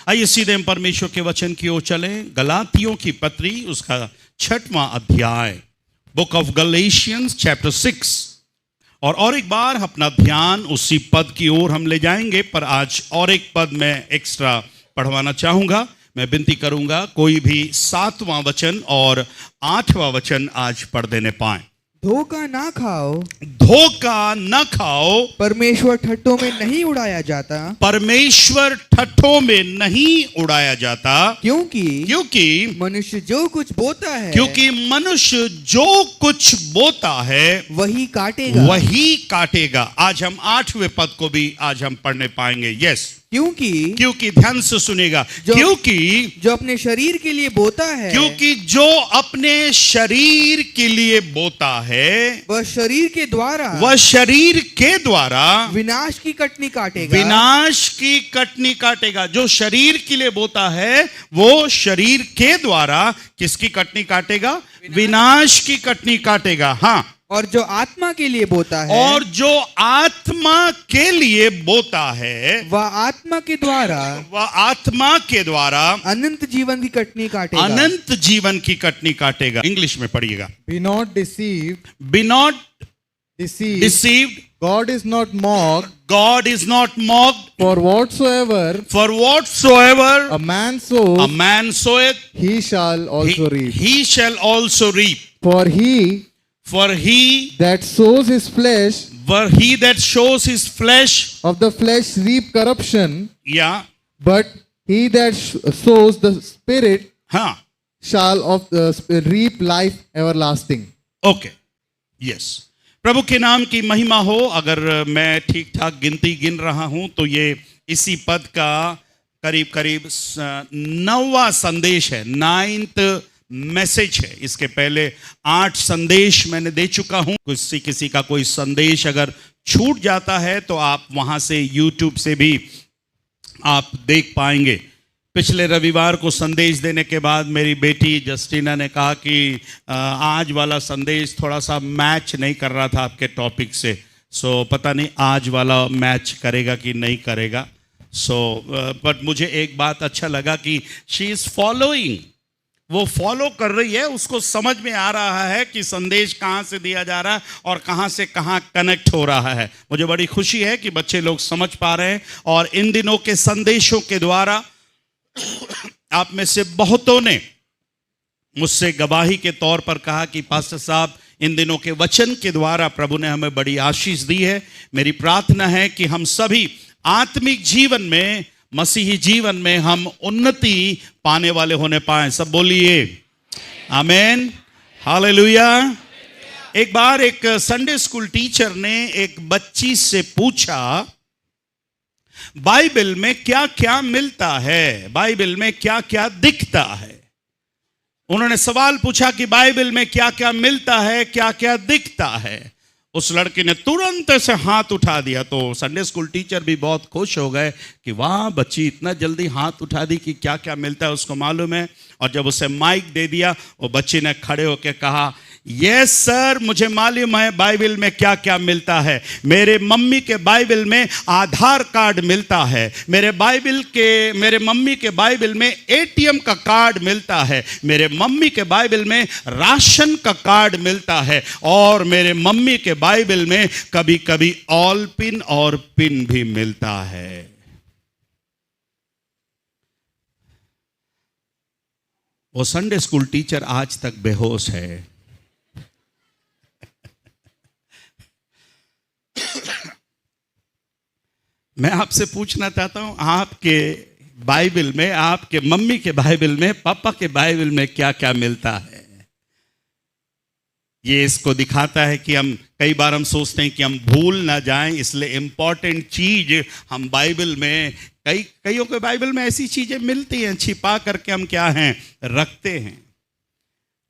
आइए सीधे हम परमेश्वर के वचन की ओर चलें। गलातियों की पत्री उसका 6वां अध्याय, बुक ऑफ गलेशियंस चैप्टर 6। और एक बार अपना ध्यान उसी पद की ओर हम ले जाएंगे, पर आज और एक पद मैं एक्स्ट्रा पढ़वाना चाहूंगा। मैं विनती करूंगा कोई भी 7वां वचन और 8वां वचन आज पढ़ देने पाए। धोखा ना खाओ, धोखा न खाओ, परमेश्वर ठट्ठों में नहीं उड़ाया जाता, परमेश्वर ठट्ठों में नहीं उड़ाया जाता, क्योंकि मनुष्य जो कुछ बोता है, क्योंकि मनुष्य जो कुछ बोता है वही काटेगा। आज हम 8वें पद को भी आज हम पढ़ने पाएंगे। यस, क्योंकि ध्यान से सुनेगा, क्योंकि जो अपने शरीर के लिए बोता है, क्योंकि जो अपने शरीर के लिए बोता है वह शरीर के द्वारा विनाश की कटनी काटेगा। जो शरीर के लिए बोता है वो शरीर के द्वारा किसकी कटनी काटेगा? विनाश की कटनी काटेगा। हाँ, और जो आत्मा के लिए बोता है, और जो आत्मा के लिए बोता है वह आत्मा के द्वारा अनंत जीवन की कटनी काटेगा। इंग्लिश में पढ़िएगा। Be not deceived. God is not mocked. For whatsoever a man soweth, he shall also reap. He shall also reap. For he that sows his flesh, of the flesh reap corruption. Yeah. But he that sows the spirit, shall of the reap life everlasting. Okay. Yes. प्रभु के नाम की महिमा हो। अगर मैं ठीक ठाक गिनती गिन रहा हूं तो ये इसी पद का करीब 9वां संदेश है, 9th मैसेज है। इसके पहले 8 संदेश मैंने दे चुका हूं। किसी का कोई संदेश अगर छूट जाता है तो आप वहां से YouTube से भी आप देख पाएंगे। पिछले रविवार को संदेश देने के बाद मेरी बेटी जस्टिना ने कहा कि आज वाला संदेश थोड़ा सा मैच नहीं कर रहा था आपके टॉपिक से। पता नहीं आज वाला मैच करेगा कि नहीं करेगा। बट मुझे एक बात अच्छा लगा कि शी इज फॉलोइंग, वो फॉलो कर रही है। उसको समझ में आ रहा है कि संदेश कहाँ से दिया जा रहा है और कहाँ से कहाँ कनेक्ट हो रहा है। मुझे बड़ी खुशी है कि बच्चे लोग समझ पा रहे हैं। और इन दिनों के संदेशों के द्वारा आप में से बहुतों ने मुझसे गवाही के तौर पर कहा कि पास्टर साहब, इन दिनों के वचन के द्वारा प्रभु ने हमें बड़ी आशीष दी है। मेरी प्रार्थना है कि हम सभी आत्मिक जीवन में, मसीही जीवन में हम उन्नति पाने वाले होने पाएं। सब बोलिए आमेन, हालेलुया। एक बार एक संडे स्कूल टीचर ने एक बच्ची से पूछा, बाइबल में क्या क्या मिलता है, बाइबल में क्या क्या दिखता है। उन्होंने सवाल पूछा कि बाइबल में क्या क्या मिलता है, क्या क्या दिखता है। उस लड़के ने तुरंत से हाथ उठा दिया। तो संडे स्कूल टीचर भी बहुत खुश हो गए कि वाह, बच्ची इतना जल्दी हाथ उठा दी कि क्या क्या मिलता है उसको मालूम है। और जब उसे माइक दे दिया, वो बच्ची ने खड़े होकर कहा, यस सर, मुझे मालूम है बाइबल में क्या क्या मिलता है। मेरे मम्मी के बाइबल में आधार कार्ड मिलता है, मेरे मम्मी के बाइबल में एटीएम का कार्ड मिलता है, मेरे मम्मी के बाइबल में राशन का कार्ड मिलता है, और मेरे मम्मी के बाइबल में कभी कभी ऑल पिन और पिन भी मिलता है। वो संडे स्कूल टीचर आज तक बेहोश है। मैं आपसे पूछना चाहता हूं, आपके बाइबल में, आपके मम्मी के बाइबल में, पापा के बाइबल में क्या क्या मिलता है? ये इसको दिखाता है कि कई बार हम सोचते हैं कि हम भूल ना जाएं, इसलिए इंपॉर्टेंट चीज हम बाइबल में, कईयों के बाइबल में ऐसी चीजें मिलती हैं, छिपा करके हम क्या हैं, रखते हैं।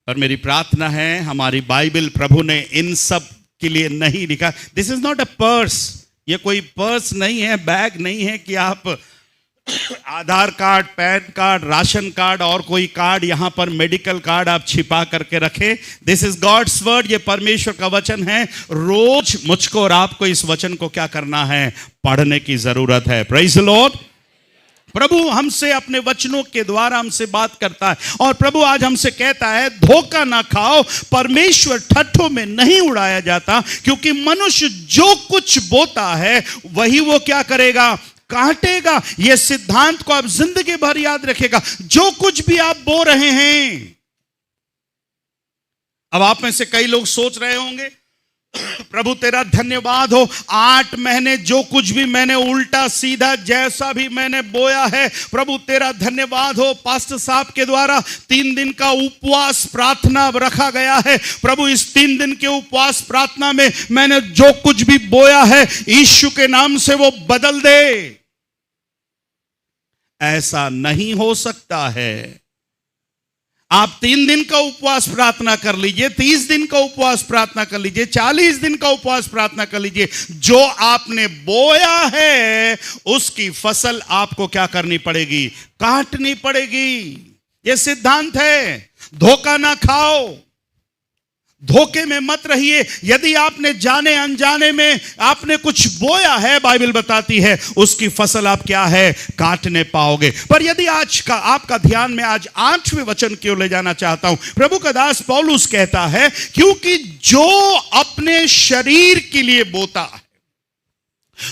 और मेरी प्रार्थना है हमारी बाइबल प्रभु ने इन सब के लिए नहीं लिखा। This is not a purse, ये कोई पर्स नहीं है, बैग नहीं है कि आप Aadhaar card, PAN card, ration card और कोई कार्ड, यहां पर मेडिकल कार्ड आप छिपा करके रखें। दिस इज गॉड्स वर्ड, ये परमेश्वर का वचन है। रोज मुझको और आपको इस वचन को क्या करना है, पढ़ने की जरूरत है। Praise the Lord. प्रभु हमसे अपने वचनों के द्वारा हमसे बात करता है, और प्रभु आज हमसे कहता है धोखा ना खाओ, परमेश्वर ठट्ठों में नहीं उड़ाया जाता, क्योंकि मनुष्य जो कुछ बोता है वही वो क्या करेगा, काटेगा। यह सिद्धांत को आप जिंदगी भर याद रखेगा। जो कुछ भी आप बो रहे हैं, अब आप में से कई लोग सोच रहे होंगे प्रभु तेरा धन्यवाद हो, 8 महीने जो कुछ भी मैंने उल्टा सीधा जैसा भी मैंने बोया है, प्रभु तेरा धन्यवाद हो, पास्टर साहब के द्वारा 3 दिन का उपवास प्रार्थना रखा गया है, प्रभु इस 3 दिन के उपवास प्रार्थना में मैंने जो कुछ भी बोया है यीशु के नाम से वो बदल दे। ऐसा नहीं हो सकता है। आप 3 दिन का उपवास प्रार्थना कर लीजिए, 30 दिन का उपवास प्रार्थना कर लीजिए, 40 दिन का उपवास प्रार्थना कर लीजिए, जो आपने बोया है उसकी फसल आपको क्या करनी पड़ेगी, काटनी पड़ेगी। यह सिद्धांत है। धोखा ना खाओ, धोखे में मत रहिए। यदि आपने जाने अनजाने में आपने कुछ बोया है, बाइबल बताती है उसकी फसल आप क्या है, काटने पाओगे। पर यदि आज का आपका ध्यान मैं आज 8वें वचन की ओर ले जाना चाहता हूं। प्रभु का दास पौलुस कहता है, क्योंकि जो अपने शरीर के लिए बोता है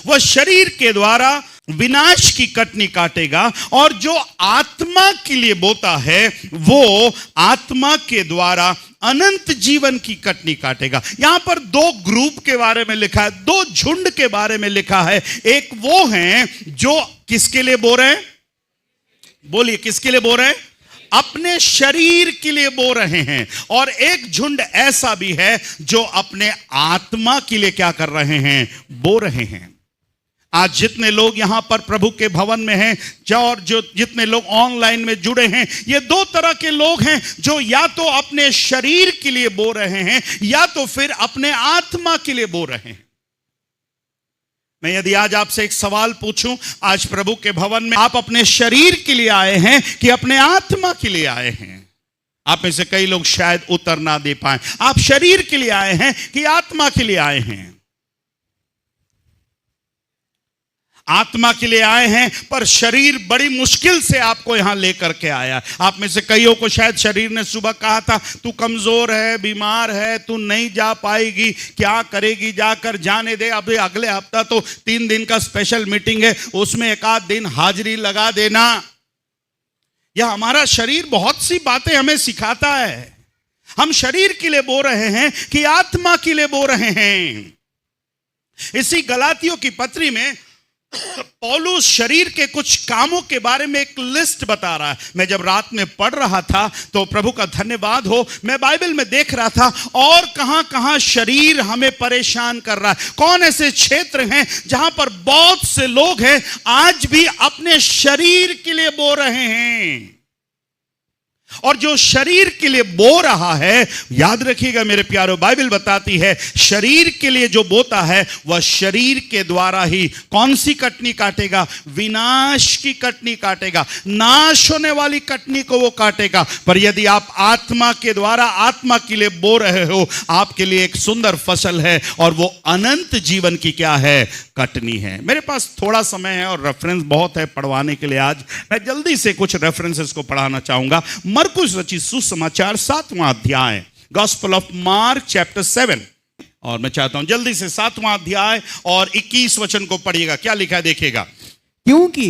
वह शरीर के द्वारा विनाश की कटनी काटेगा, और जो आत्मा के लिए बोता है वो आत्मा के द्वारा अनंत जीवन की कटनी काटेगा। यहां पर 2 ग्रुप के बारे में लिखा है, 2 झुंड के बारे में लिखा है। एक वो हैं जो किसके लिए बो रहे हैं, बोलिए किसके लिए बो रहे हैं, अपने शरीर के लिए बो रहे हैं। और एक झुंड ऐसा भी है जो अपने आत्मा के लिए क्या कर रहे हैं, बो रहे हैं। आज जितने लोग यहां पर प्रभु के भवन में हैं, और जो जितने लोग ऑनलाइन में जुड़े हैं, ये 2 तरह के लोग हैं, जो या तो अपने शरीर के लिए बो रहे हैं या तो फिर अपने आत्मा के लिए बो रहे हैं। मैं यदि आज आपसे एक सवाल पूछूं, आज प्रभु के भवन में आप अपने शरीर के लिए आए हैं कि अपने आत्मा के लिए आए हैं? आप में से कई लोग शायद उत्तर ना दे पाए। आप शरीर के लिए आए हैं कि आत्मा के लिए आए हैं? आत्मा के लिए आए हैं, पर शरीर बड़ी मुश्किल से आपको यहां लेकर के आया। आप में से कईयों को शायद शरीर ने सुबह कहा था तू कमजोर है, बीमार है, तू नहीं जा पाएगी, क्या करेगी, जाकर जाने दे, अभी अगले हफ्ता तो 3 दिन का स्पेशल मीटिंग है, उसमें 1 आध दिन हाजिरी लगा देना। यह हमारा शरीर बहुत सी बातें हमें सिखाता है। हम शरीर के लिए बो रहे हैं कि आत्मा के लिए बो रहे हैं? इसी गलातियों की पत्री में पौलुस शरीर के कुछ कामों के बारे में एक लिस्ट बता रहा है। मैं जब रात में पढ़ रहा था तो प्रभु का धन्यवाद हो, मैं बाइबल में देख रहा था और कहां कहां शरीर हमें परेशान कर रहा है। कौन ऐसे क्षेत्र हैं जहां पर बहुत से लोग हैं आज भी अपने शरीर के लिए बो रहे हैं, और जो शरीर के लिए बो रहा है, याद रखिएगा मेरे प्यारों, बाइबल बताती है शरीर के लिए जो बोता है वह शरीर के द्वारा ही कौन सी कटनी काटेगा, विनाश की कटनी काटेगा, नाश होने वाली कटनी को वो काटेगा। पर यदि आप आत्मा के द्वारा आत्मा के लिए बो रहे हो, आपके लिए एक सुंदर फसल है, और वो अनंत जीवन की क्या है, कटनी है। मेरे पास थोड़ा समय है और रेफरेंस बहुत है पढ़वाने के लिए। आज मैं जल्दी से कुछ रेफरेंसेस को पढ़ाना चाहूंगा। मरकुस रचित सुसमाचार 7वां अध्याय, गॉस्पेल ऑफ मार्क चैप्टर 7, और मैं चाहता हूं जल्दी से 7वां अध्याय और 21 वचन को पढ़िएगा। क्या लिखा है देखिएगा। क्योंकि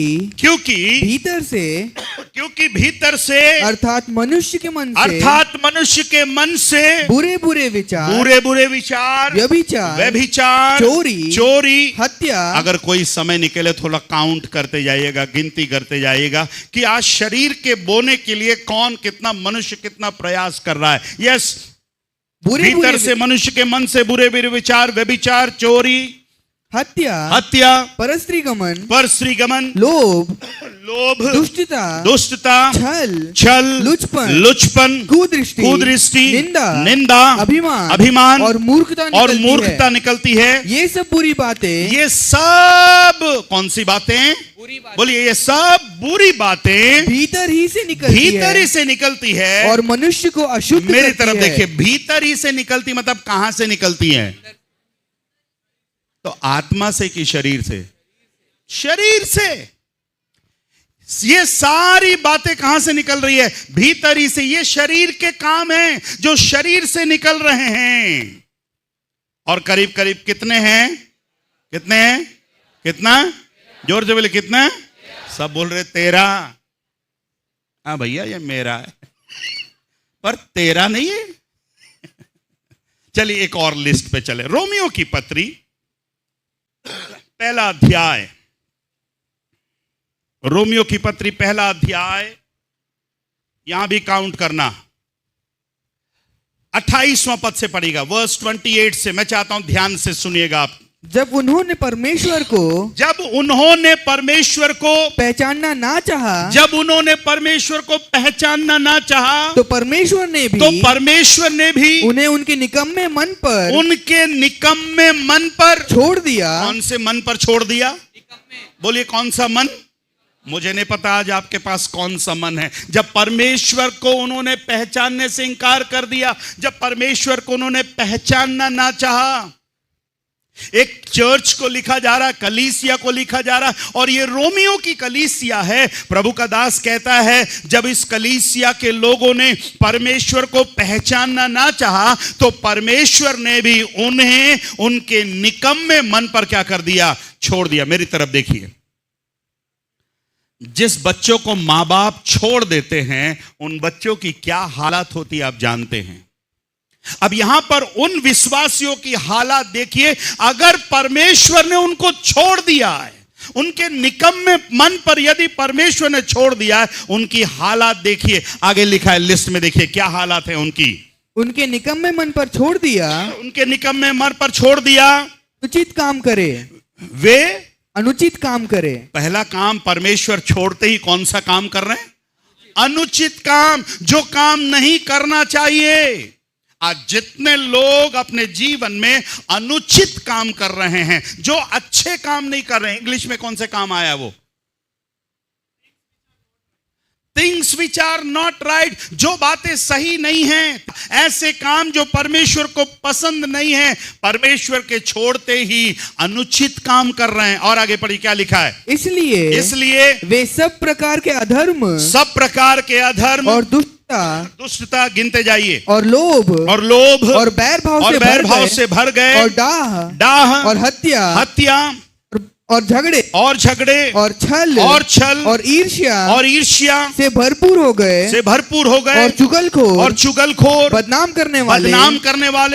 भीतर से अर्थात मनुष्य के मन से बुरे बुरे विचार, व्यभिचार, चोरी, हत्या। अगर कोई समय निकले थोड़ा काउंट करते जाइएगा, गिनती करते जाइएगा कि आज शरीर के बोने के लिए कौन कितना, मनुष्य कितना प्रयास कर रहा है। यस, भीतर से मनुष्य के मन से बुरे बुरे विचार, व्यभिचार, चोरी, हत्या, परस्त्रीगमन, लोभ, दुष्टता, छल, लुचपन, कुदृष्टि, निंदा, अभिमान और मूर्खता निकलती है। ये सब बुरी बातें, ये सब कौन सी बातें, बोलिए, ये सब बुरी बातें भीतर ही से निकलती है और मनुष्य को अशुद्ध मेरी तरफ देखिए, भीतर ही से निकलती मतलब कहां से निकलती है? तो आत्मा से कि शरीर से? शरीर से। ये सारी बातें कहां से निकल रही है? भीतरी से। ये शरीर के काम हैं जो शरीर से निकल रहे हैं। और करीब करीब कितने हैं? कितने हैं? कितना? जोर से बोले कितना? सब बोल रहे 13। हाँ भैया ये मेरा है, पर तेरा नहीं है। चलिए एक और लिस्ट पे चले। रोमियो की पत्री पहला अध्याय, रोमियो की पत्री पहला अध्याय, यहां भी काउंट करना, 28वां पद से पढ़ेगा, वर्स 28 से। मैं चाहता हूं ध्यान से सुनिएगा आप। जब उन्होंने परमेश्वर को पहचानना ना चाहा, जब उन्होंने परमेश्वर को पहचानना ना चाहा, तो परमेश्वर ने भी उन्हें उनके निकम्मे मन पर छोड़ दिया। कौन से मन पर छोड़ दिया? बोलिए कौन सा मन? मुझे नहीं पता आज आपके पास कौन सा मन है। जब परमेश्वर को उन्होंने पहचानने से इंकार कर दिया, जब परमेश्वर को उन्होंने पहचानना ना चाहा, एक चर्च को लिखा जा रहा, कलीसिया को लिखा जा रहा, और ये रोमियो की कलीसिया है। प्रभु का दास कहता है जब इस कलीसिया के लोगों ने परमेश्वर को पहचानना ना चाहा, तो परमेश्वर ने भी उन्हें उनके निकम्मे मन पर क्या कर दिया? छोड़ दिया। मेरी तरफ देखिए, जिस बच्चों को मां बाप छोड़ देते हैं, उन बच्चों की क्या हालत होती है आप जानते हैं। अब यहां पर उन विश्वासियों की हालत देखिए, अगर परमेश्वर ने उनको छोड़ दिया है, उनके निकम्मे मन पर यदि परमेश्वर ने छोड़ दिया है, उनकी हालत देखिए। आगे लिखा है लिस्ट में, देखिए क्या हालत है उनकी। उनके निकम्मे मन पर छोड़ दिया, उनके निकम्मे मन पर छोड़ दिया, उचित काम करे, वे अनुचित काम करे। पहला काम परमेश्वर छोड़ते ही कौन सा काम कर रहे हैं? अनुचित काम, जो काम नहीं करना चाहिए। आज जितने लोग अपने जीवन में अनुचित काम कर रहे हैं, जो अच्छे काम नहीं कर रहे हैं, इंग्लिश में कौन से काम आया वो? Things which are not right, जो बातें सही नहीं हैं, ऐसे काम जो परमेश्वर को पसंद नहीं है, परमेश्वर के छोड़ते ही अनुचित काम कर रहे हैं। और आगे पढ़ी क्या लिखा है? इसलिए वे सब प्रकार के अधर्म और दुष्टता गिनते जाइए, और लोभ और बैर भाव से भर गए, और डाह और हत्या और झगड़े और छल और ईर्ष्या से भरपूर हो गए, और चुगलखोर, बदनाम करने वाले,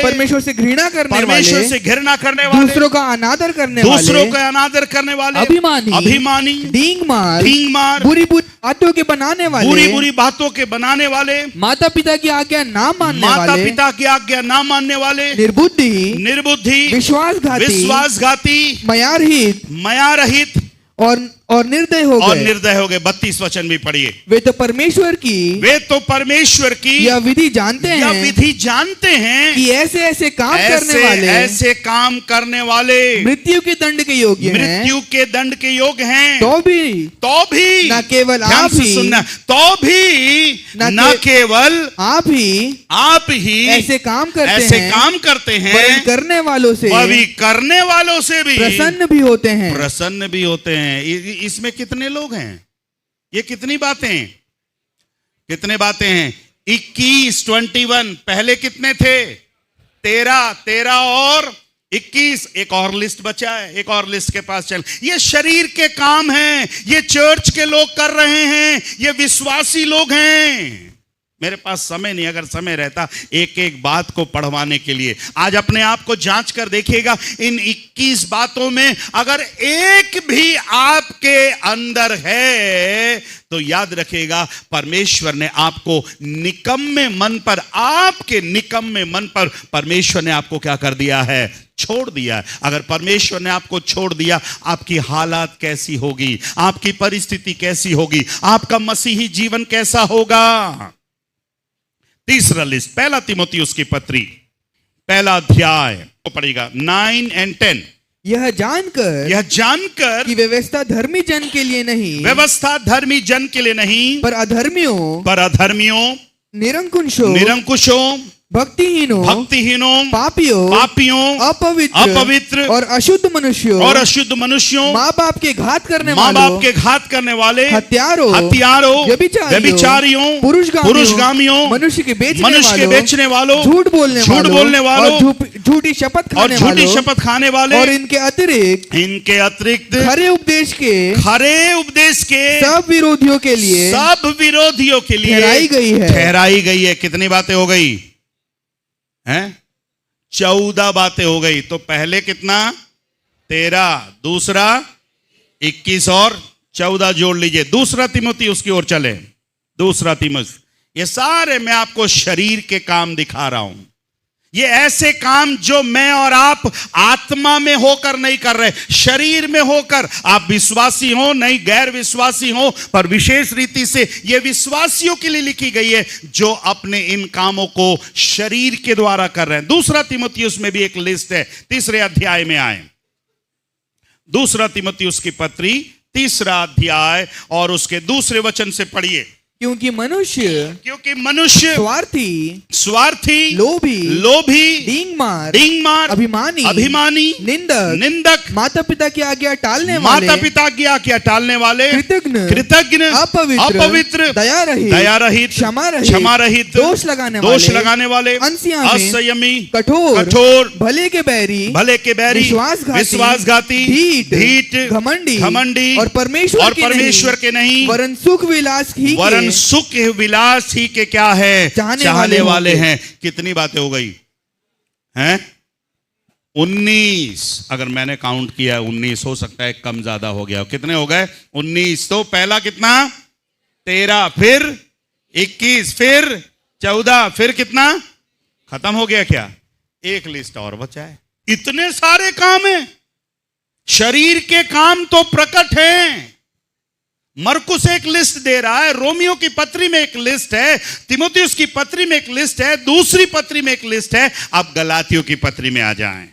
परमेश्वर से घृणा करने वाले, दूसरों का अनादर करने वाले, अभिमानी, डींग मार, बुरी बातों के बनाने वाले, माता पिता की आज्ञा ना मानने वाले, निर्बुद्धि, विश्वासघाती, माया रहित और निर्दय हो गए। 32 वचन भी पढ़िए। वे तो परमेश्वर की यह विधि जानते हैं कि ऐसे काम करने वाले मृत्यु के दंड के योग्य हैं। तो भी न केवल आप ही ऐसे काम करते हैं, करने वालों से भी प्रसन्न भी होते हैं। इसमें कितने लोग हैं? ये कितनी बातें हैं? 21 पहले कितने थे? 13 और 21। एक और लिस्ट बचा है, एक और लिस्ट के पास चल। ये शरीर के काम हैं, ये चर्च के लोग कर रहे हैं, ये विश्वासी लोग हैं। मेरे पास समय नहीं, अगर समय रहता एक एक बात को पढ़वाने के लिए। आज अपने आप को जांच कर देखिएगा, इन 21 बातों में अगर एक भी आपके अंदर है, तो याद रखिएगा परमेश्वर ने आपको निकम्मे मन पर परमेश्वर ने आपको क्या कर दिया है? छोड़ दिया। अगर परमेश्वर ने आपको छोड़ दिया, आपकी हालात कैसी होगी? आपकी परिस्थिति कैसी होगी? आपका मसीही जीवन कैसा होगा? तीसरा लिस्ट, पहला तीमुथियुस की पत्री पहला अध्याय को पढ़ेगा 9 और 10। यह जानकर कि व्यवस्था धर्मी जन के लिए नहीं, पर अधर्मियों, निरंकुशों भक्तिहीनों, पापियों, अपवित्र और अशुद्ध मनुष्यों, माँ बाप के घात करने वाले, हत्यारों, व्यभिचारियों, पुरुषगामियों, मनुष्य के बेचने वालों, झूठ बोलने वालों, झूठी शपथ खाने वाले, और इनके अतिरिक्त खरे उपदेश के सब विरोधियों के लिए ठहराई गई है। कितनी बातें हो गई हैं? 14 बातें हो गई। तो पहले कितना? 13, दूसरा 21 और 14 जोड़ लीजिए। दूसरा तिमोथी उसकी ओर चले। दूसरा तिमोथी, ये सारे मैं आपको शरीर के काम दिखा रहा हूं। ये ऐसे काम जो मैं और आप आत्मा में होकर नहीं कर रहे, शरीर में होकर। आप विश्वासी हो नहीं गैर विश्वासी हो, पर विशेष रीति से ये विश्वासियों के लिए लिखी गई है जो अपने इन कामों को शरीर के द्वारा कर रहे हैं। दूसरा तिमुथियुस में भी एक लिस्ट है। 3 अध्याय में आए। दूसरा तिमुथियुस की पत्री 3 अध्याय और उसके 2 वचन से पढ़िए। क्योंकि मनुष्य स्वार्थी, लोभी, डींगमार, अभिमानी, निंदक, माता पिता की आज्ञा टालने वाले, कृतज्ञ, अपवित्र, दया रहित, क्षमा रहित, दोष लगाने वाले, असंयमी, कठोर, भले के बैरी, विश्वासघाती, ढीठ, घमंडी, और परमेश्वर के नहीं, वरन सुख विलास ही के क्या है? चाहने वाले हैं। कितनी बातें हो गई हैं? 19। अगर मैंने काउंट किया 19, हो सकता है कम ज्यादा हो गया। कितने हो गए? 19। तो पहला कितना? 13, फिर 21, फिर 14, फिर कितना? खत्म हो गया क्या? एक लिस्ट और बचा है। इतने सारे काम हैं। शरीर के काम तो प्रकट हैं। मरकुस एक लिस्ट दे रहा है, रोमियो की पत्री में एक लिस्ट है, तिमुथियुस की पत्री में एक लिस्ट है, दूसरी पत्री में एक लिस्ट है। अब गलातियों की पत्री में आ जाएं।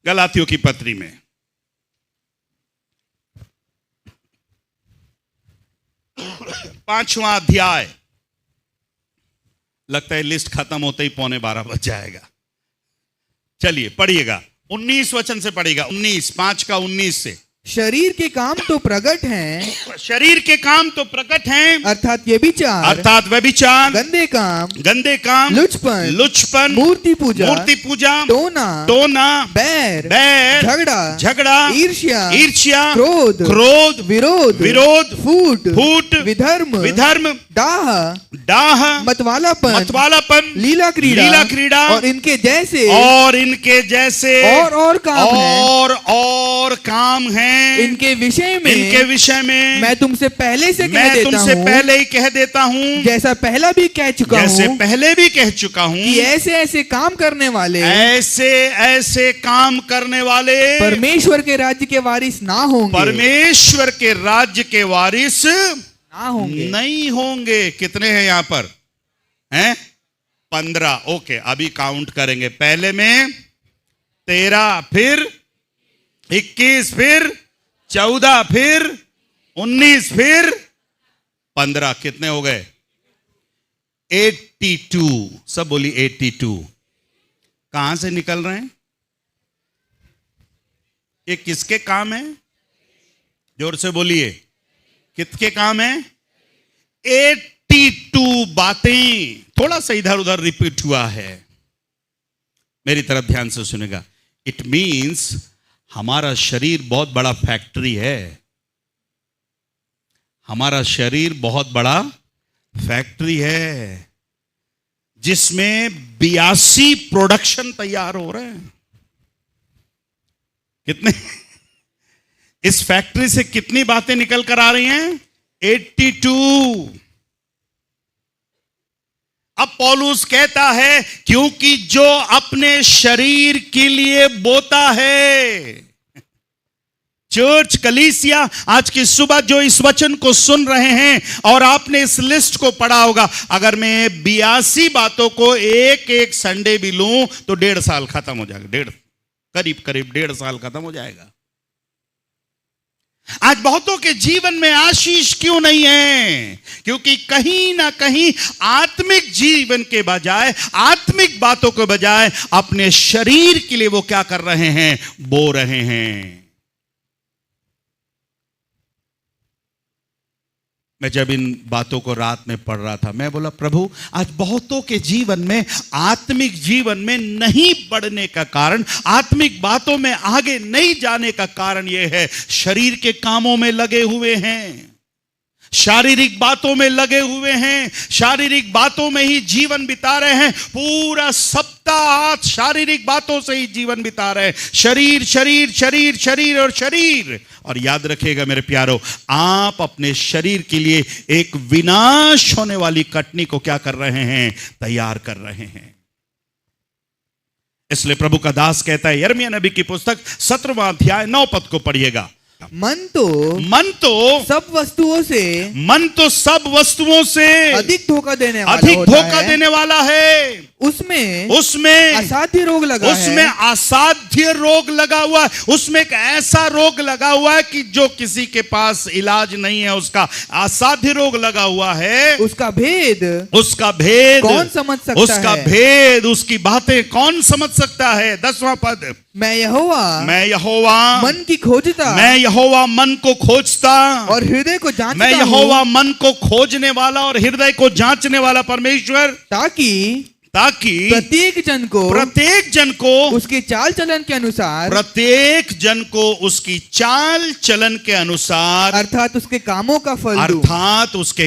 गलातियों की पत्री में 5वां अध्याय। लगता है लिस्ट खत्म होते ही 11:15 बज जाएगा। चलिए पढ़िएगा। 19 वचन से पढ़िएगा। 19, 5 का 19 से। शरीर के काम तो प्रकट हैं, अर्थात व्यभिचार, गंदे काम, लुचपन, मूर्ति पूजा, टोना, बैर, झगड़ा, ईर्ष्या, क्रोध, विरोध, फूट, विधर्म, डाह, मतवालापन, लीला क्रीड़ा, और इनके जैसे और काम हैं। इनके विषय में मैं तुमसे पहले ही कह देता हूँ, जैसा पहले भी कह चुका हूँ कि ऐसे काम करने वाले परमेश्वर के राज्य के वारिस नहीं होंगे। कितने हैं यहाँ पर? हैं 15। ओके, अभी काउंट करेंगे। पहले में 13, फिर 21, फिर 14, फिर 19, फिर 15। कितने हो गए? 82। सब बोली 82। कहां से निकल रहे हैं? ये किसके काम है? जोर से बोलिए। किसके काम है? 82 बातें। थोड़ा सा इधर उधर रिपीट हुआ है। मेरी तरफ ध्यान से सुनेगा। इट मीन्स हमारा शरीर बहुत बड़ा फैक्ट्री है। हमारा शरीर बहुत बड़ा फैक्ट्री है जिसमें 82 प्रोडक्शन तैयार हो रहे हैं। कितने? इस फैक्ट्री से कितनी बातें निकल कर आ रही हैं? 82। अब पौलुस कहता है क्योंकि जो अपने शरीर के लिए बोता है, चर्च कलीसिया आज की सुबह जो इस वचन को सुन रहे हैं और आपने इस लिस्ट को पढ़ा होगा, अगर मैं 82 बातों को एक संडे भी लूं तो 1.5 साल खत्म हो जाएगा। करीब 1.5 साल खत्म हो जाएगा। आज बहुतों के जीवन में आशीष क्यों नहीं है? क्योंकि कहीं ना कहीं आत्मिक जीवन के बजाय, आत्मिक बातों के बजाय अपने शरीर के लिए वो क्या कर रहे हैं? बो रहे हैं। मैं जब इन बातों को रात में पढ़ रहा था, मैं बोला प्रभु, आज बहुतों के जीवन में, आत्मिक जीवन में नहीं बढ़ने का कारण, आत्मिक बातों में आगे नहीं जाने का कारण यह है, शरीर के कामों में लगे हुए हैं, शारीरिक बातों में लगे हुए हैं, शारीरिक बातों में ही जीवन बिता रहे हैं। पूरा सप्ताह शारीरिक बातों से ही जीवन बिता रहे हैं। शरीर शरीर शरीर शरीर और शरीर। और याद रखिएगा मेरे प्यारो, आप अपने शरीर के लिए एक विनाश होने वाली कटनी को क्या कर रहे हैं? तैयार कर रहे हैं। इसलिए प्रभु का दास कहता है, यिर्मयाह नबी की पुस्तक 17वां अध्याय 9 पद को पढ़िएगा। मन तो सब वस्तुओं से अधिक धोखा देने वाला है। उसमें असाध्य रोग लगा हुआ है। उसमें एक ऐसा रोग लगा हुआ है कि जो किसी के पास इलाज नहीं है, उसका असाध्य रोग लगा हुआ है। उसका भेद कौन समझ सकता है? उसकी बातें कौन समझ सकता है? 10वां पद, मैं यहोवा मन को खोजता और हृदय को जांचता। मैं यहोवा मन को खोजने वाला और हृदय को जांचने वाला परमेश्वर, ताकि प्रत्येक जन को उसके चाल चलन के अनुसार, अर्थात उसके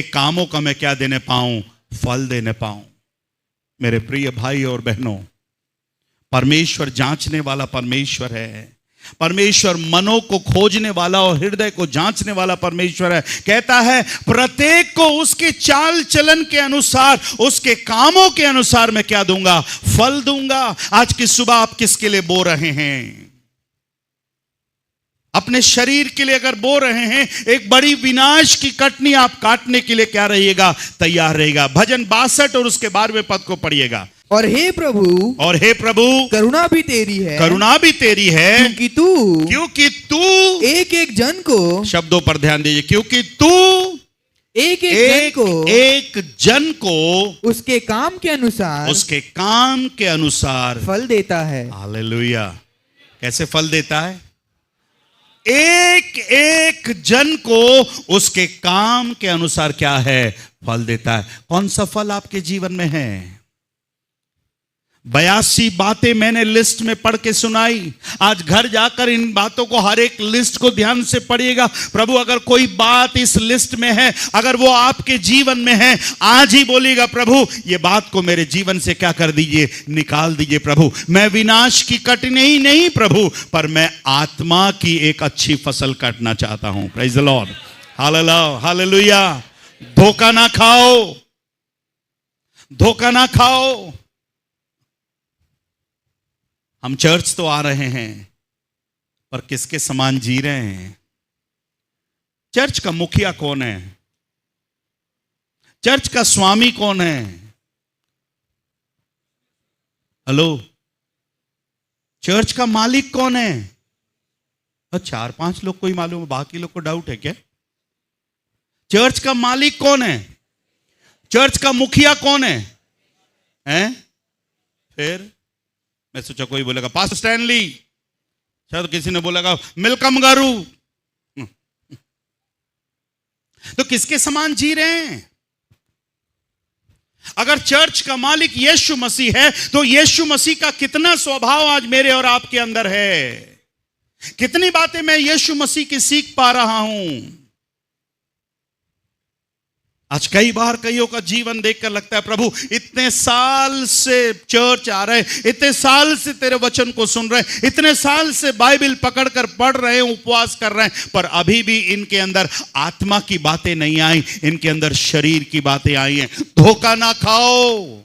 कामों का मैं क्या देने पाऊं? फल देने पाऊं। मेरे प्रिय भाई और बहनों, परमेश्वर जांचने वाला परमेश्वर है। परमेश्वर मनों को खोजने वाला और हृदय को जांचने वाला परमेश्वर है। कहता है प्रत्येक को उसके चाल चलन के अनुसार, उसके कामों के अनुसार मैं क्या दूंगा? फल दूंगा। आज की सुबह आप किसके लिए बो रहे हैं? अपने शरीर के लिए अगर बो रहे हैं, एक बड़ी विनाश की कटनी आप काटने के लिए क्या रहिएगा? तैयार रहेगा। भजन 62 और उसके 12वें पद को पढ़िएगा। और हे प्रभु करुणा भी तेरी है, क्योंकि तू एक जन को, शब्दों पर ध्यान दीजिए, क्योंकि तू एक जन को उसके काम के अनुसार फल देता है। हालेलुया। कैसे फल देता है? एक जन को उसके काम के अनुसार क्या है? फल देता है। कौन सा फल आपके जीवन में है? 82 बातें मैंने लिस्ट में पढ़ के सुनाई। आज घर जाकर इन बातों को, हर एक लिस्ट को ध्यान से पढ़िएगा। प्रभु अगर कोई बात इस लिस्ट में है, अगर वो आपके जीवन में है, आज ही बोलिएगा प्रभु ये बात को मेरे जीवन से क्या कर दीजिए? निकाल दीजिए। प्रभु मैं विनाश की कटनी ही नहीं प्रभु, पर मैं आत्मा की एक अच्छी फसल काटना चाहता हूं। Praise the Lord. हालेलुया। धोखा ना खाओ। हम चर्च तो आ रहे हैं, पर किसके समान जी रहे हैं? चर्च का मुखिया कौन है? चर्च का स्वामी कौन है? हेलो, चर्च का मालिक कौन है? 4-5 लोग को ही मालूम है, बाकी लोग को डाउट है क्या? चर्च का मालिक कौन है? चर्च का मुखिया कौन है? फिर मैं सोचा कोई बोलेगा पास्टर स्टैनली, शायद किसी ने बोलेगा मिल्कम गारू। तो किसके समान जी रहे हैं? अगर चर्च का मालिक यीशु मसीह है, तो यीशु मसीह का कितना स्वभाव आज मेरे और आपके अंदर है? कितनी बातें मैं यीशु मसीह की सीख पा रहा हूं। आज कई बार कईयों का जीवन देखकर लगता है प्रभु इतने साल से चर्च आ रहे, इतने साल से तेरे वचन को सुन रहे, इतने साल से बाइबल पकड़कर पढ़ रहे हैं, उपवास कर रहे हैं, पर अभी भी इनके अंदर आत्मा की बातें नहीं आई, इनके अंदर शरीर की बातें आई हैं। धोखा ना खाओ।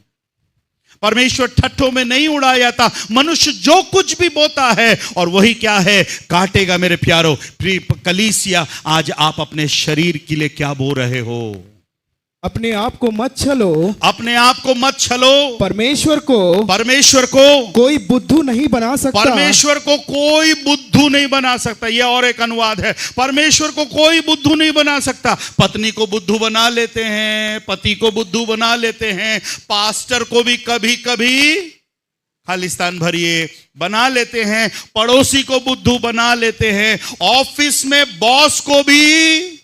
परमेश्वर ठट्ठों में नहीं उड़ाया जाता। मनुष्य जो कुछ भी बोता है और वही क्या है? काटेगा। मेरे प्यारो कलीसिया, आज आप अपने शरीर के लिए क्या बो रहे हो? अपने आप को मत छलो, अपने आप को मत छलो, परमेश्वर को कोई बुद्धू नहीं बना सकता, परमेश्वर को कोई बुद्धू नहीं बना सकता। यह और एक अनुवाद है, परमेश्वर को कोई बुद्धू नहीं बना सकता। पत्नी को बुद्धू बना लेते हैं, पति को बुद्धू बना लेते हैं, पास्टर को भी कभी कभी खालिस्तान भरिए बना लेते हैं, पड़ोसी को बुद्धू बना लेते हैं, ऑफिस में बॉस को भी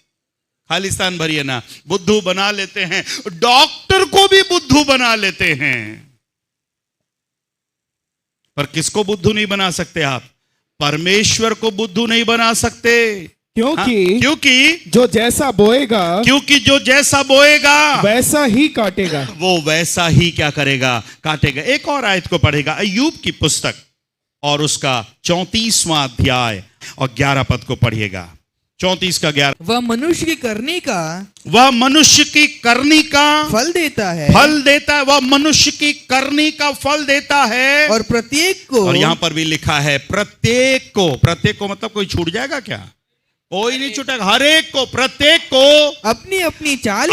खालिस्तान भरिए ना बुद्धू बना लेते हैं, डॉक्टर को भी बुद्धू बना लेते हैं। पर किसको बुद्धू नहीं बना सकते आप? परमेश्वर को बुद्धू नहीं बना सकते। क्योंकि जो जैसा बोएगा, क्योंकि जो जैसा बोएगा वैसा ही काटेगा, वो वैसा ही क्या करेगा? काटेगा। एक और आयत को पढ़ेगा, अय्यूब की पुस्तक और उसका 34वां अध्याय और 11 पद को पढ़िएगा। 34 का 11। वह मनुष्य की करनी का फल देता है, वह मनुष्य की करनी का फल देता है, और प्रत्येक को, और यहां पर भी लिखा है प्रत्येक को मतलब कोई छूट जाएगा क्या? कोई नहीं छूटेगा, हर एक को, प्रत्येक को अपनी अपनी चाल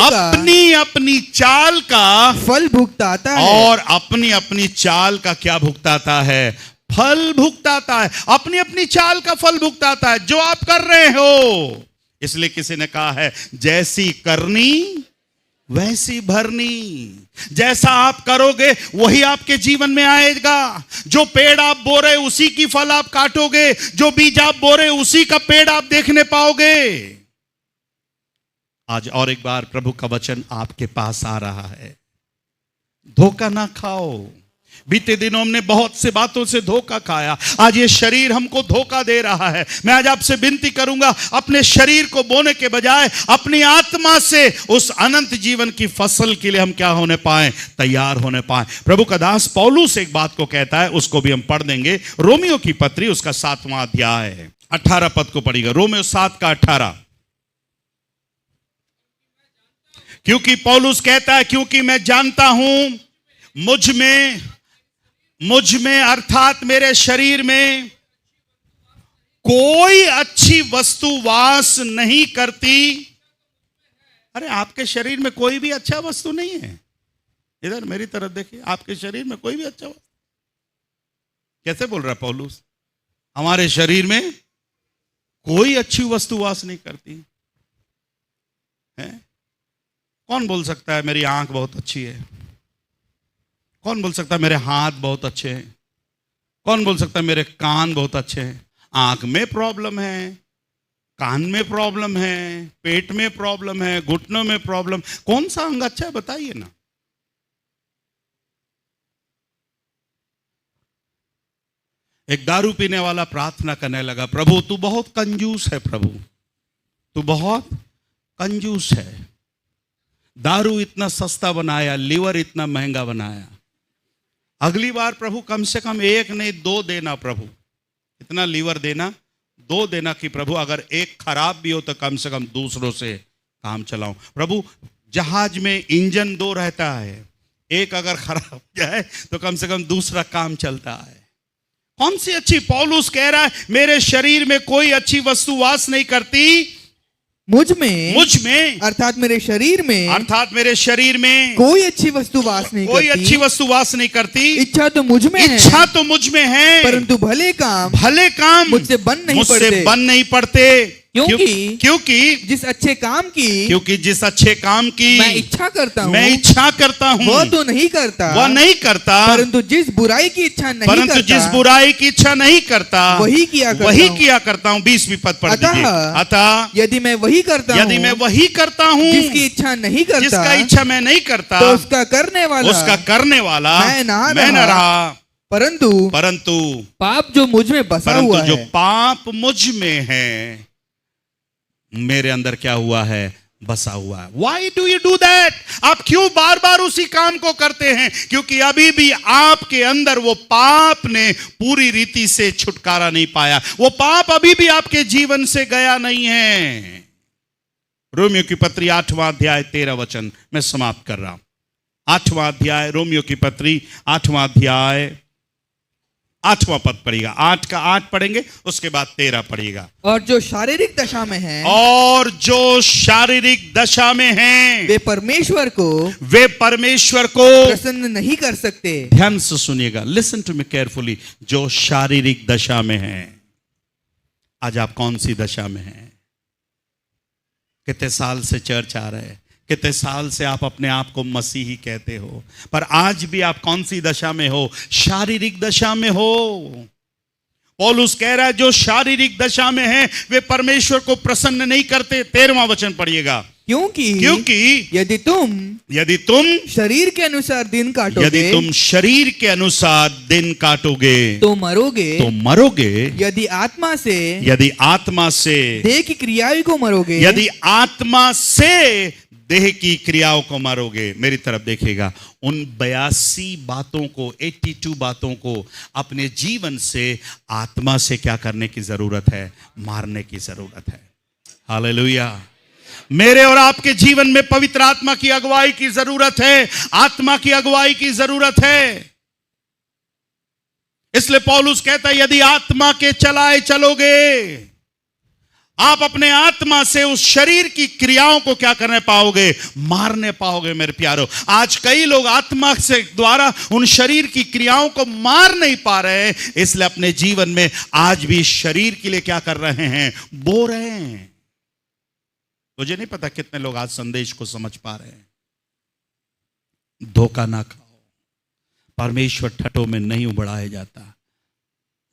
का फल भुगताता है, और अपनी अपनी चाल का क्या भुगताता है? फल भुगताता है। अपनी अपनी चाल का फल भुगताता है जो आप कर रहे हो। इसलिए किसी ने कहा है, जैसी करनी वैसी भरनी। जैसा आप करोगे वही आपके जीवन में आएगा। जो पेड़ आप बो रहे उसी की फल आप काटोगे, जो बीज आप बो रहे उसी का पेड़ आप देखने पाओगे। आज और एक बार प्रभु का वचन आपके पास आ रहा है, धोखा ना खाओ। बीते दिनों हमने बहुत से बातों से धोखा खाया, आज ये शरीर हमको धोखा दे रहा है। मैं आज आपसे विनती करूंगा, अपने शरीर को बोने के बजाय अपनी आत्मा से उस अनंत जीवन की फसल के लिए हम क्या होने पाए? तैयार होने पाए। प्रभु का दास पौलुस एक बात को कहता है, उसको भी हम पढ़ देंगे। रोमियो की पत्री उसका 7वां अध्याय है, 18 पद को पढ़िएगा। रोमियो 7 का 18। क्योंकि पौलुस कहता है, क्योंकि मैं जानता हूं मुझ में अर्थात मेरे शरीर में कोई अच्छी वस्तु वास नहीं करती। अरे आपके शरीर में कोई भी अच्छा वस्तु नहीं है। इधर मेरी तरफ देखिए, आपके शरीर में कोई भी अच्छा वस्तु। कैसे बोल रहा पौलुस? हमारे शरीर में कोई अच्छी वस्तु वास नहीं करती है। कौन बोल सकता है मेरी आंख बहुत अच्छी है? कौन बोल सकता है मेरे हाथ बहुत अच्छे हैं? कौन बोल सकता है मेरे कान बहुत अच्छे हैं? आंख में प्रॉब्लम है, कान में प्रॉब्लम है, पेट में प्रॉब्लम है, घुटनों में प्रॉब्लम। कौन सा अंग अच्छा है बताइए ना। एक दारू पीने वाला प्रार्थना करने लगा, प्रभु तू बहुत कंजूस है, प्रभु तू बहुत कंजूस है। दारू इतना सस्ता बनाया, लीवर इतना महंगा बनाया। अगली बार प्रभु कम से कम 1 नहीं 2 देना प्रभु। कितना लीवर देना? 2 देना कि प्रभु अगर एक खराब भी हो तो कम से कम दूसरों से काम चलाऊं। प्रभु जहाज में इंजन 2 रहता है, एक अगर खराब हो जाए तो कम से कम दूसरा काम चलता है। कौन सी अच्छी? पौलुस कह रहा है मेरे शरीर में कोई अच्छी वस्तु वास नहीं करती, मुझ में अर्थात मेरे शरीर में कोई अच्छी वस्तु वास नहीं करती। इच्छा तो मुझ में है, परंतु भले काम मुझसे बन नहीं पड़ते। क्योंकि जिस अच्छे काम की मैं इच्छा करता हूँ वह नहीं करता, परंतु जिस बुराई की इच्छा नहीं करता वही किया करता हूँ। 20वीं पद पढ़ दीजिए। अतः यदि मैं वही करता हूँ जिसकी इच्छा मैं नहीं करता, तो उसका करने वाला मैं न रहा, परंतु पाप जो मुझ में बसा हुआ है, जो पाप मुझ में है मेरे अंदर क्या हुआ है? बसा हुआ है। Why do you do that? आप क्यों बार बार उसी काम को करते हैं? क्योंकि अभी भी आपके अंदर वो पाप ने पूरी रीति से छुटकारा नहीं पाया। वो पाप अभी भी आपके जीवन से गया नहीं है। रोमियो की पत्री 8वां अध्याय 13 वचन मैं समाप्त कर रहा हूं। 8वां अध्याय रोमियो की पत्री 8वां अध्याय 8वां पद पढ़ेगा, 8 का 8 पढ़ेंगे, उसके बाद 13 पढ़ेगा। और जो शारीरिक दशा में है, और जो शारीरिक दशा में हैं, वे परमेश्वर को प्रसन्न नहीं कर सकते। ध्यान से सुनिएगा, लिसन टू मी केयरफुली। जो शारीरिक दशा में हैं, आज आप कौन सी दशा में हैं? कितने साल से चर्च आ रहे हैं, कितने साल से आप अपने आप को मसीही कहते हो, पर आज भी आप कौन सी दशा में हो? शारीरिक दशा में हो। पौलुस कह रहा है जो शारीरिक दशा में है वे परमेश्वर को प्रसन्न नहीं करते। 13वां वचन पढ़िएगा। क्योंकि यदि तुम शरीर के अनुसार दिन काटोगे, यदि तुम शरीर के अनुसार दिन काटोगे तो मरोगे। यदि आत्मा से देह की क्रियाओं को मरोगे, यदि आत्मा से देह की क्रियाओं को मारोगे। मेरी तरफ देखिएगा, उन 82 बातों को, 82 बातों को अपने जीवन से आत्मा से क्या करने की जरूरत है? मारने की जरूरत है। हालेलुया। मेरे और आपके जीवन में पवित्र आत्मा की अगुवाई की जरूरत है, आत्मा की अगुवाई की जरूरत है। इसलिए पौलुस कहता है यदि आत्मा के चलाए चलोगे, आप अपने आत्मा से उस शरीर की क्रियाओं को क्या करने पाओगे? मारने पाओगे। मेरे प्यारो, आज कई लोग आत्मा से द्वारा उन शरीर की क्रियाओं को मार नहीं पा रहे हैं, इसलिए अपने जीवन में आज भी शरीर के लिए क्या कर रहे हैं? बो रहे हैं। मुझे नहीं पता कितने लोग आज संदेश को समझ पा रहे हैं। धोखा ना खाओ, परमेश्वर ठट्ठों में नहीं उबड़ाया जाता।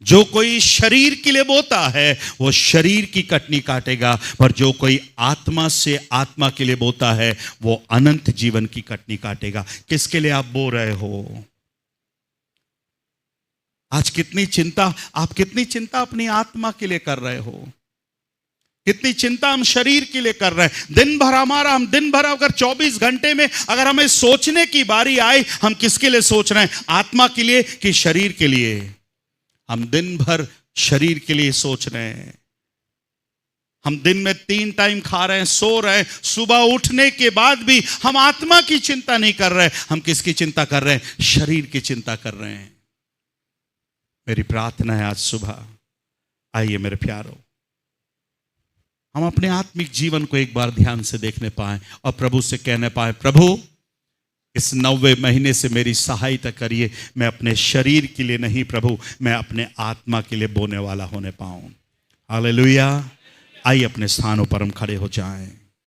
जो कोई शरीर के लिए बोता है वो शरीर की कटनी काटेगा, पर जो कोई आत्मा से आत्मा के लिए बोता है वो अनंत जीवन की कटनी काटेगा। किसके लिए आप बो रहे हो? आज कितनी चिंता, आप कितनी चिंता अपनी आत्मा के लिए कर रहे हो, कितनी चिंता हम शरीर के लिए कर रहे हैं। दिन भर हम दिन भर अगर 24 घंटे में अगर हमें सोचने की बारी आए, हम किसके लिए सोच रहे हैं? आत्मा के लिए कि शरीर के लिए? हम दिन भर शरीर के लिए सोच रहे हैं। हम दिन में 3 टाइम खा रहे हैं, सो रहे हैं, सुबह उठने के बाद भी हम आत्मा की चिंता नहीं कर रहे। हम किसकी चिंता कर रहे हैं? शरीर की चिंता कर रहे हैं। मेरी प्रार्थना है आज सुबह, आइए मेरे प्यारो, हम अपने आत्मिक जीवन को एक बार ध्यान से देखने पाए और प्रभु से कहने पाए, प्रभु इस 90 महीने से मेरी सहायता करिए। मैं अपने शरीर के लिए नहीं प्रभु, मैं अपने आत्मा के लिए बोने वाला होने पाऊं। हालेलुया। आइए अपने स्थानों पर हम खड़े हो जाएं।